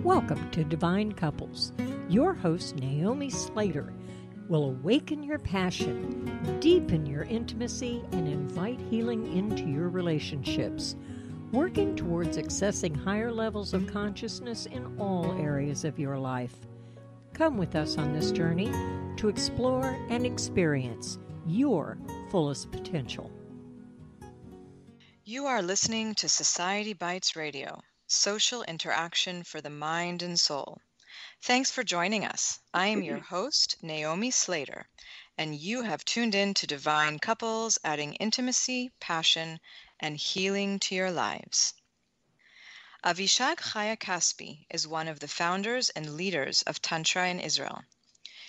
Welcome to Divine Couples. Your host, Naomi Slater, will awaken your passion, deepen your intimacy, and invite healing into your relationships, working towards accessing higher levels of consciousness in all areas of your life. Come with us on this journey to explore and experience your fullest potential. You are listening to Society Bites Radio, social interaction for the mind and soul. Thanks for joining us. I am your host, Naomi Slater, and you have tuned in to Divine Couples, adding intimacy, passion, and healing to your lives. AVISHAG HAYA CASPI is one of the founders and leaders of TANTRA in Israel.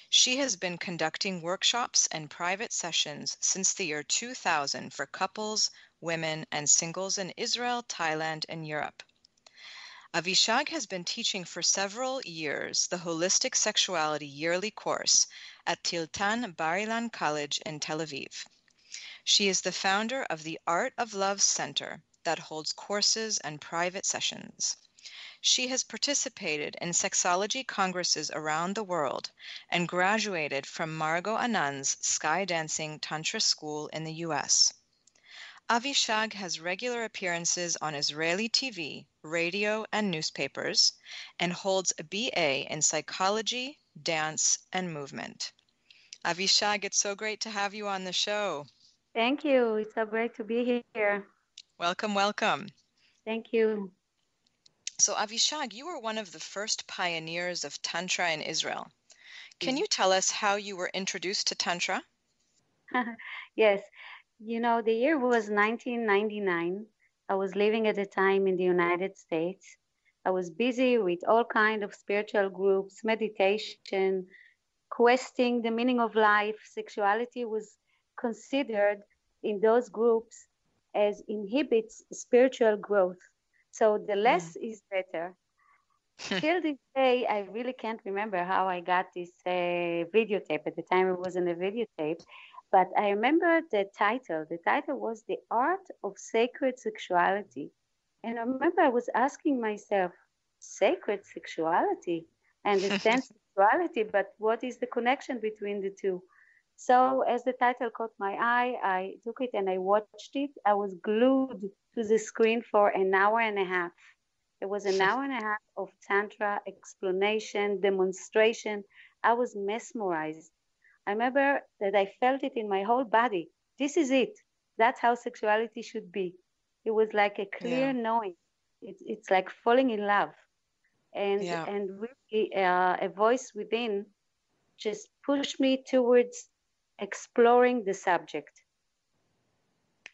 She has been conducting workshops and private sessions since the year 2000 for couples, women, and singles in Israel, Thailand, and Europe. AVISHAG has been teaching for several years the Holistic Sexuality yearly course at Tiltan Bar-Ilan College in Tel Aviv. She is the founder of the Art of Love Center that holds courses and private sessions. She has participated in sexology congresses around the world and graduated from Margot Anand's Sky Dancing Tantra School in the U.S. AVISHAG has regular appearances on Israeli TV, radio, and newspapers, and holds a BA in psychology, dance, and movement. AVISHAG, it's so great to have you on the show. Thank you. It's so great to be here. Welcome, welcome. Thank you. So AVISHAG, you were one of the first pioneers of Tantra in Israel. Can you tell us how you were introduced to Tantra? Yes. You know, the year was 1999. I was living at the time in the United States. I was busy with all kinds of spiritual groups, meditation, questing the meaning of life. Sexuality was considered in those groups as inhibits spiritual growth. So the less is better. Till this day, I really can't remember how I got this videotape. At the time, it wasn't a videotape, but I remember the title. The title was The Art of Sacred Sexuality. And I remember I was asking myself, sacred sexuality? I understand sexuality, but what is the connection between the two? So as the title caught my eye, I took it and I watched it. I was glued to the screen for an hour and a half. It was an hour and a half of Tantra explanation, demonstration. I was mesmerized. I remember that I felt it in my whole body. This is it. That's how sexuality should be. It was like a clear knowing. It's like falling in love. And really a voice within just pushed me towards exploring the subject.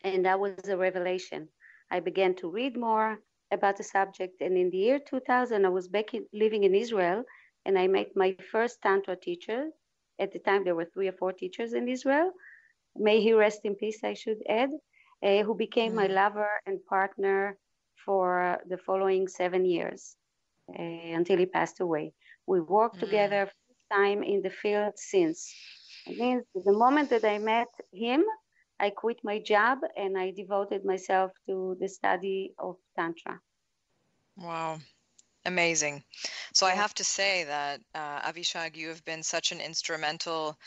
And that was a revelation. I began to read more about the subject. And in the year 2000, I was living in Israel, and I met my first Tantra teacher. At the time, there were 3 or 4 teachers in Israel. May he rest in peace, I should add, who became my lover and partner for the following 7 years until he passed away. We worked together full time in the field since. It means the moment that I met him, I quit my job and I devoted myself to the study of Tantra. Wow. Amazing. So I have to say that, AVISHAG, you have been such an instrumental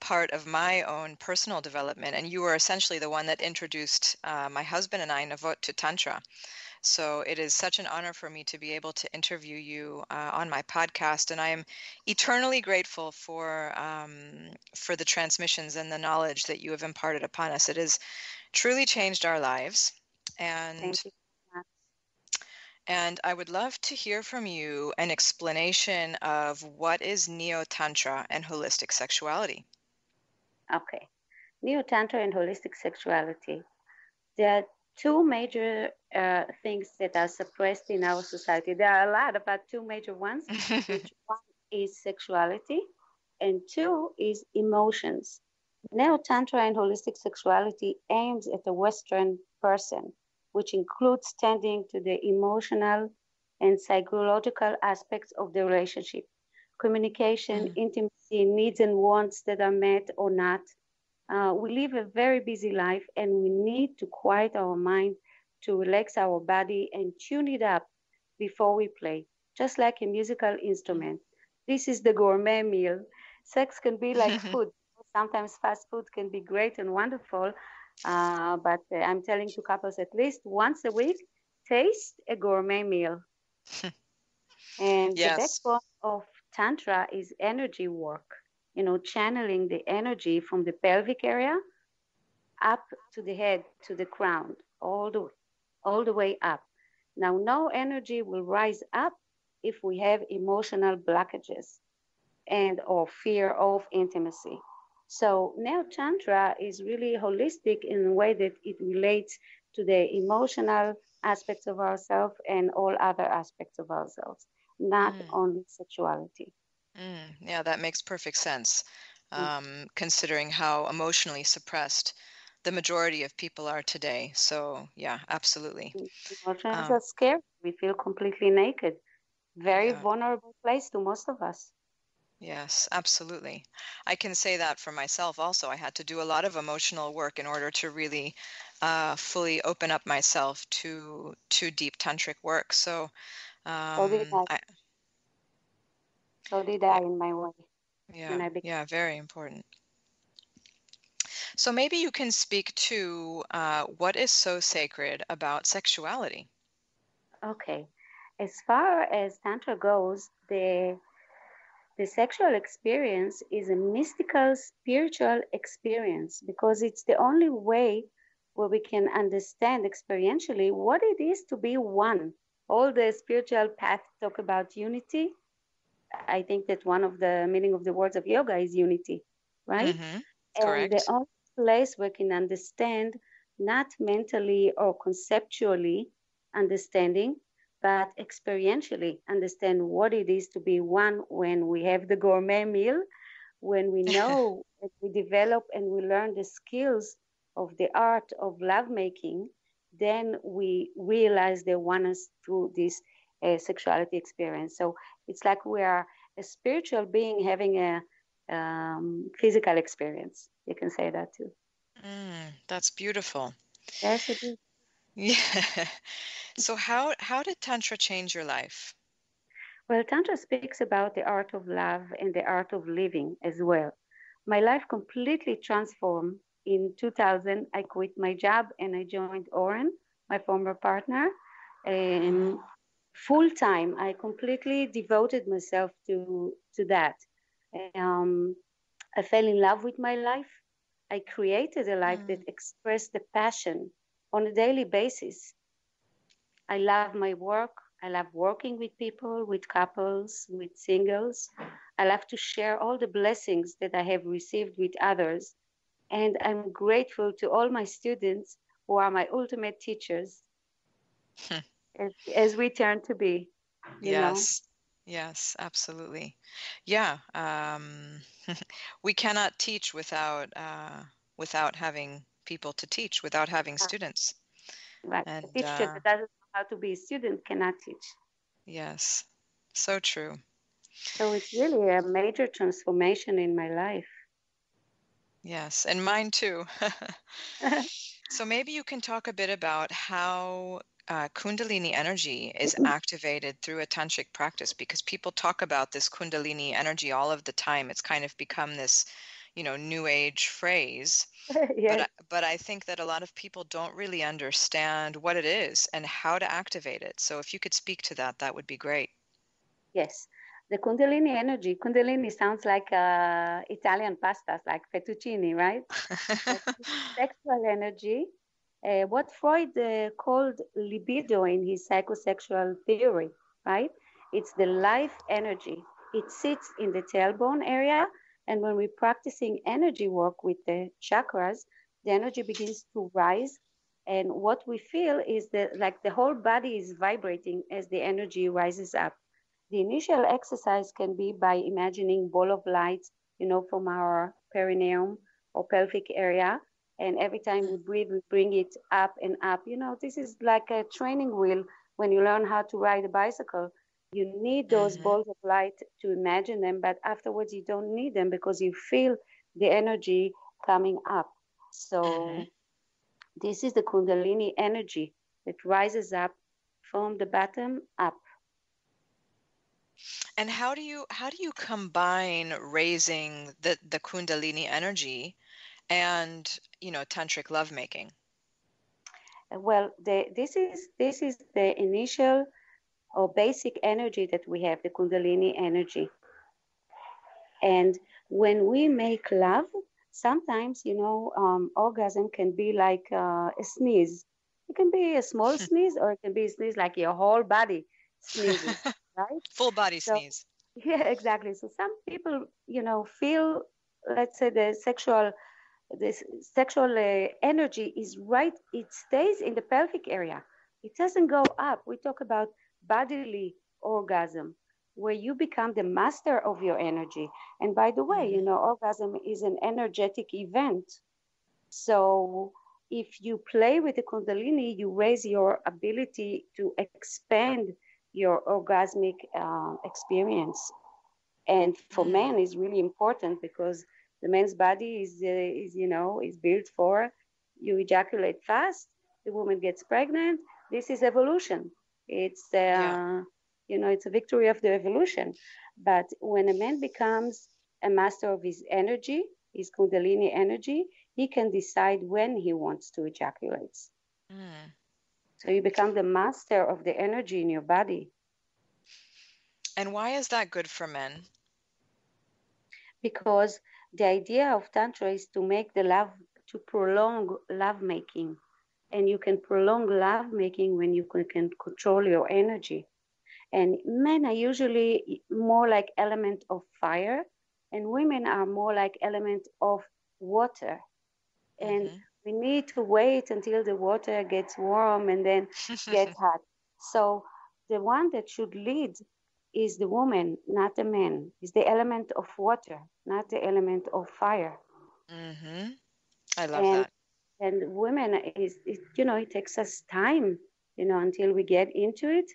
part of my own personal development, and you were essentially the one that introduced my husband and I, Navot, to Tantra. So it is such an honor for me to be able to interview you on my podcast, and I am eternally grateful for the transmissions and the knowledge that you have imparted upon us. It has truly changed our lives, and I would love to hear from you an explanation of what is Neo-Tantra and holistic sexuality. Okay. Neo-Tantra and holistic sexuality. There are 2 major things that are suppressed in our society. There are a lot, but 2 major ones, which one is sexuality and 2 is emotions. Neo-Tantra and holistic sexuality aims at the Western person, which includes tending to the emotional and psychological aspects of the relationship, communication, intimacy, needs and wants that are met or not. We live a very busy life, and we need to quiet our mind, to relax our body and tune it up before we play. just like a musical instrument. This is the gourmet meal. Sex can be like food. Sometimes fast food can be great and wonderful, but I'm telling to couples at least once a week, taste a gourmet meal. And the Yes. backbone of Tantra is energy work, channeling the energy from the pelvic area up to the head, to the crown, all the way up. Now, no energy will rise up if we have emotional blockages and or fear of intimacy. So now Tantra is really holistic in a way that it relates to the emotional aspects of ourselves and all other aspects of ourselves, not Mm, only sexuality. yeah, that makes perfect sense, Mm. considering how emotionally suppressed the majority of people are today. So, yeah, absolutely. Emotions Um, are scary. We feel completely naked. Very yeah, vulnerable place to most of us. yes, absolutely. I can say that for myself also. I had to do a lot of emotional work in order to really fully open up myself to deep tantric work. So, So did I. I, So did yeah, I in my way when yeah, I became. yeah, very important. So maybe you can speak to what is so sacred about sexuality. Okay. As far as Tantra goes, the sexual experience is a mystical spiritual experience because it's the only way where we can understand experientially what it is to be one. All the spiritual paths talk about unity. I think that one of the meaning of the words of yoga is unity, right? Mm-hmm. And the Correct. only place we can understand, not mentally or conceptually understanding, but experientially understand what it is to be one when we have the gourmet meal, when we know that we develop and we learn the skills of the art of lovemaking, then we realize they want us through this sexuality experience. So it's like we are a spiritual being having a physical experience. You can say that too. That's beautiful. Yes, it is. Yeah. So how did Tantra change your life? Well, Tantra speaks about the art of love and the art of living as well. My life completely transformed in 2000. I quit my job and I joined Oren, my former partner. Mm-hmm. Full time, I completely devoted myself to that. Um, I fell in love with my life. I created a life that Mm, expressed the passion on a daily basis. I love my work. I love working with people, with couples, with singles. I love to share all the blessings that I have received with others. And I'm grateful to all my students who are my ultimate teachers as we turn to be, you know. yes. Yes, absolutely. Yeah. We cannot teach without having people to teach, without having students. Right. A And teacher that doesn't know how to be a student cannot teach. yes, so true. So it's really a major transformation in my life. Yes, and mine too. So maybe you can talk a bit about how Kundalini energy is activated through a tantric practice, because people talk about this Kundalini energy all of the time. It's kind of become this, new age phrase. But Yes. I think that a lot of people don't really understand what it is and how to activate it. So if you could speak to that, that would be great. Yes. The Kundalini energy, Kundalini sounds like Italian pastas, like fettuccine, right? But it's sexual energy, what Freud called libido in his psychosexual theory, right? It's the life energy. It sits in the tailbone area, and when we're practicing energy work with the chakras, the energy begins to rise. And what we feel is that like the whole body is vibrating as the energy rises up. The initial exercise can be by imagining ball of light, from our perineum or pelvic area. And every time we breathe, we bring it up and up. This is like a training wheel when you learn how to ride a bicycle. You need those Mm-hmm. balls of light to imagine them, but afterwards you don't need them because you feel the energy coming up. Mm-hmm. So this is the Kundalini energy that rises up from the bottom up. And how do you combine raising the Kundalini energy and, tantric lovemaking? Well, this is the initial or basic energy that we have, the Kundalini energy. And when we make love, sometimes, orgasm can be like a sneeze. It can be a small sneeze, or it can be a sneeze like your whole body sneezes, right? Full body So, sneeze. yeah, exactly. So some people, feel, let's say, this sexual energy is right, it stays in the pelvic area. It doesn't go up. We talk about bodily orgasm, where you become the master of your energy. And by the way, Hmm. orgasm is an energetic event. So if you play with the Kundalini, you raise your ability to expand your orgasmic experience. And for men is really important, because the man's body is built for, you ejaculate fast, the woman gets pregnant. This is evolution. It's Yeah. it's a victory of the evolution. But when a man becomes a master of his energy, his Kundalini energy, he can decide when he wants to ejaculate. Mm. So you become the master of the energy in your body. And why is that good for men? Because the idea of tantra is to make the love, to prolong love making. And you can prolong love making when you can control your energy. And men are usually more like element of fire, and women are more like element of water. And Hmm. we need to wait until the water gets warm and then get hot. So the one that should lead is the woman, not the man. Is the element of water, not the element of fire. Hmm. I love And that. women it takes us time, until we get into it.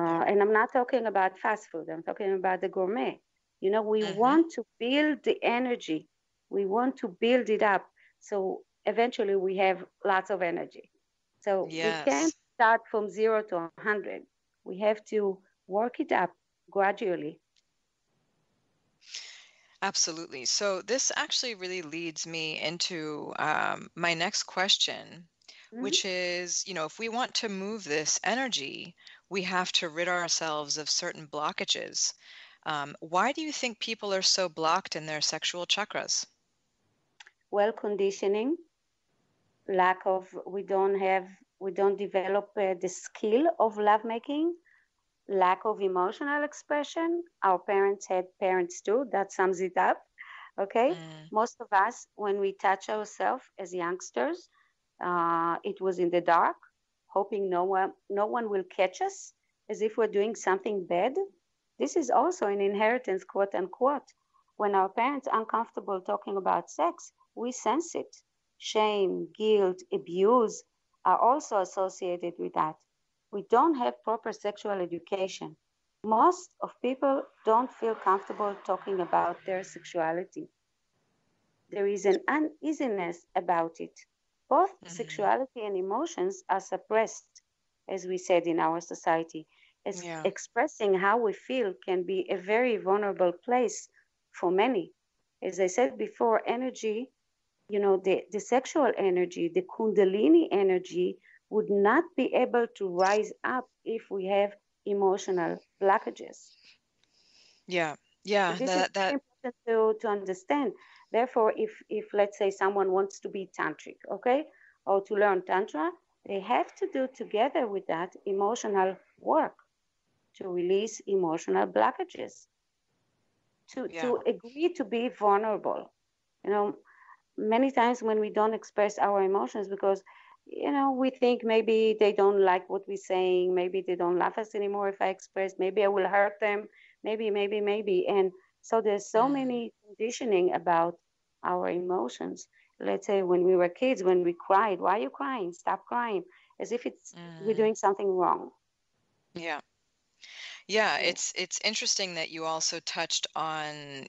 Yeah. And I'm not talking about fast food. I'm talking about the gourmet. We Hmm. want to build the energy. We want to build it up. So eventually we have lots of energy. So we can't Yes, start from 0 to 100. We have to work it up gradually. absolutely. So this actually really leads me into my next question, Mhm. which is, if we want to move this energy, we have to rid ourselves of certain blockages. Why do you think people are so blocked in their sexual chakras? Well, conditioning, lack of, we don't develop the skill of lovemaking, lack of emotional expression. Our parents had parents too. That sums it up. Okay. Mm, Most of us, when we touch ourselves as youngsters, it was in the dark, hoping no one will catch us, as if we're doing something bad. This is also an inheritance, quote unquote. When our parents are uncomfortable talking about sex, we sense it. Shame, guilt, abuse are also associated with that. We don't have proper sexual education. Most of people don't feel comfortable talking about their sexuality. There is an uneasiness about it. Both mm, sexuality and emotions are suppressed, as we said, in our society. As yeah. expressing how we feel can be a very vulnerable place for many. As I said before, energy, the sexual energy, the Kundalini energy, would not be able to rise up if we have emotional blockages. Yeah. So Yeah. this is That very that important to understand. Therefore, if let's say someone wants to be tantric, okay, or to learn tantra, they have to do together with that emotional work to release emotional blockages, to yeah. agree to be vulnerable. You know, many times when we don't express our emotions because we think maybe they don't like what we're saying, maybe they don't love us anymore if I express, maybe I will hurt them, maybe, and so there's so Mm, many conditioning about our emotions. Let's say when we were kids, when we cried, why are you crying, stop crying, as if we're mm, doing something wrong. yeah. Yeah, Yeah. it's interesting that you also touched on